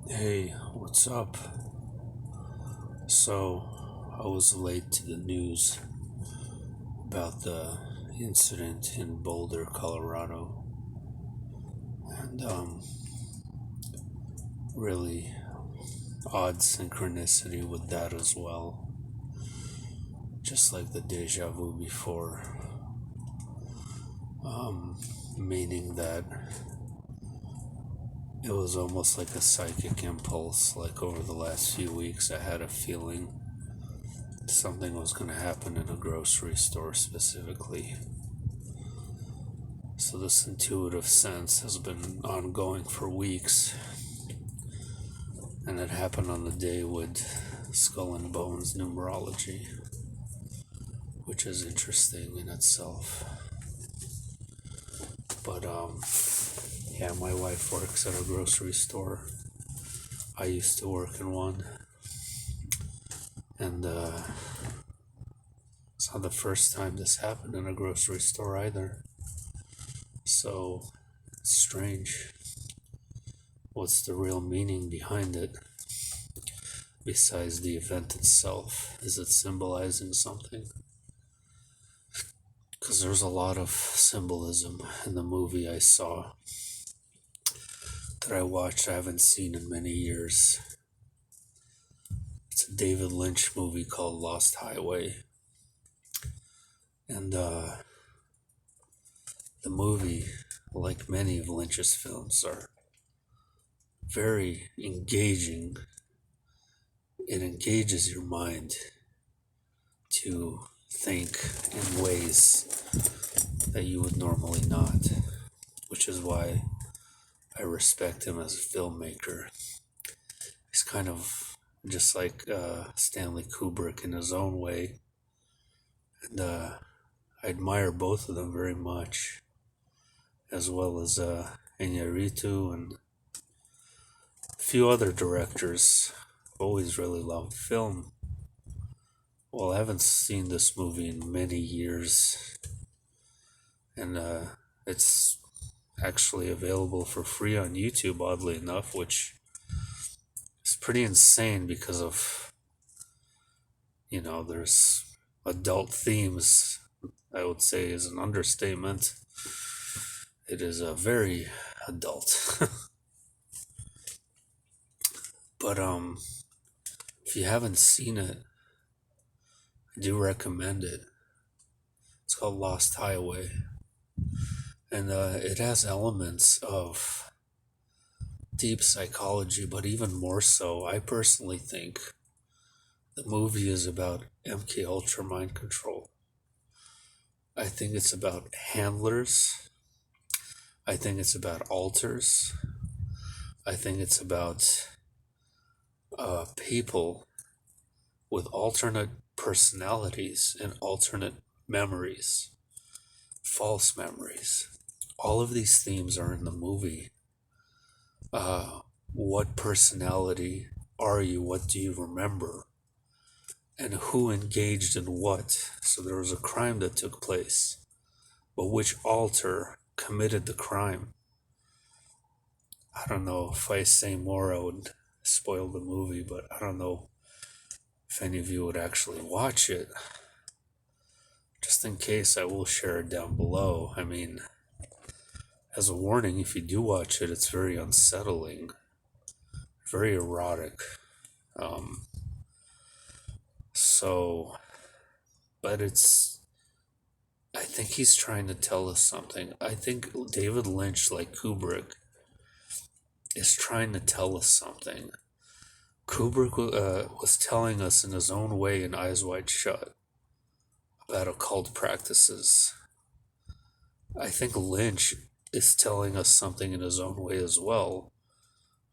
Hey, what's up? So, I was late to the news about the incident in Boulder, Colorado, and really odd synchronicity with that as well. Just like the deja vu before, meaning that it was almost like a psychic impulse. Like over the last few weeks, I had a feeling something was going to happen in a grocery store specifically. So, this intuitive sense has been ongoing for weeks, and it happened on the day with Skull and Bones numerology, which is interesting in itself. But, yeah, my wife works at a grocery store. I used to work in one, and it's not the first time this happened in a grocery store either. So, it's strange. What's the real meaning behind it? Besides the event itself, is it symbolizing something? Because there's a lot of symbolism in the movie I saw that I watched I haven't seen in many years. It's a David Lynch movie called Lost Highway. And the movie, like many of Lynch's films, are very engaging. It engages your mind to think in ways that you would normally not, which is why I respect him as a filmmaker. He's kind of just like Stanley Kubrick in his own way, and I admire both of them very much, as well as Iñárritu and a few other directors. Always really loved film. Well, I haven't seen this movie in many years, and it's actually available for free on YouTube, oddly enough, which is pretty insane because of, there's adult themes, I would say is an understatement. It is a very adult. But if you haven't seen it, I do recommend it. It's called Lost Highway. And it has elements of deep psychology, but even more so, I personally think the movie is about MK Ultra mind control. I think it's about handlers. I think it's about alters. I think it's about people with alternate personalities and alternate memories, false memories. All of these themes are in the movie. What personality are you? What do you remember? And who engaged in what? So there was a crime that took place, but which alter committed the crime? I don't know if I say more, I would spoil the movie, but I don't know if any of you would actually watch it. Just in case, I will share it down below. I mean, as a warning, if you do watch it, it's very unsettling, very erotic. Um, so, but I think he's trying to tell us something. I think David Lynch, like Kubrick, is trying to tell us something. Kubrick was telling us in his own way in Eyes Wide Shut about occult practices. I think Lynch is telling us something in his own way as well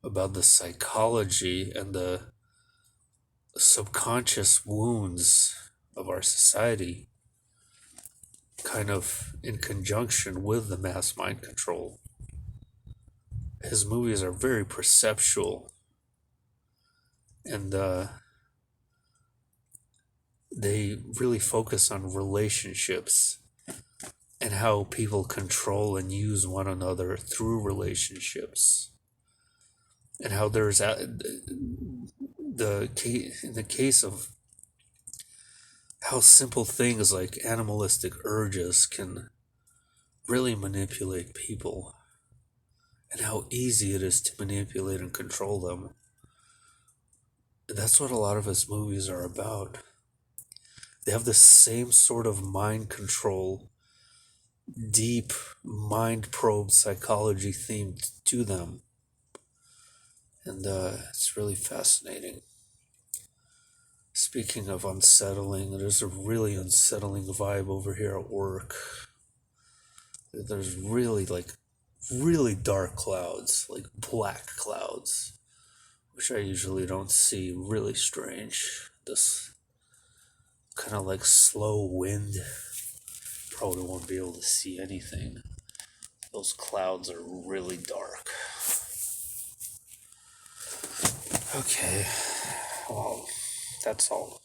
about the psychology and the subconscious wounds of our society, kind of in conjunction with the mass mind control. His movies are very perceptual, and they really focus on relationships and how people control and use one another through relationships. and how there's in the case of how simple things like animalistic urges can really manipulate people, and how easy it is to manipulate and control them. That's what a lot of his movies are about. They have the same sort of mind control, deep mind probe psychology theme to them. And it's really fascinating. Speaking of unsettling, there's a really unsettling vibe over here at work. There's really dark clouds, like black clouds, which I usually don't see. Really strange. This kind of like slow wind. Probably won't be able to see anything. Those clouds are really dark. Okay, well, that's all.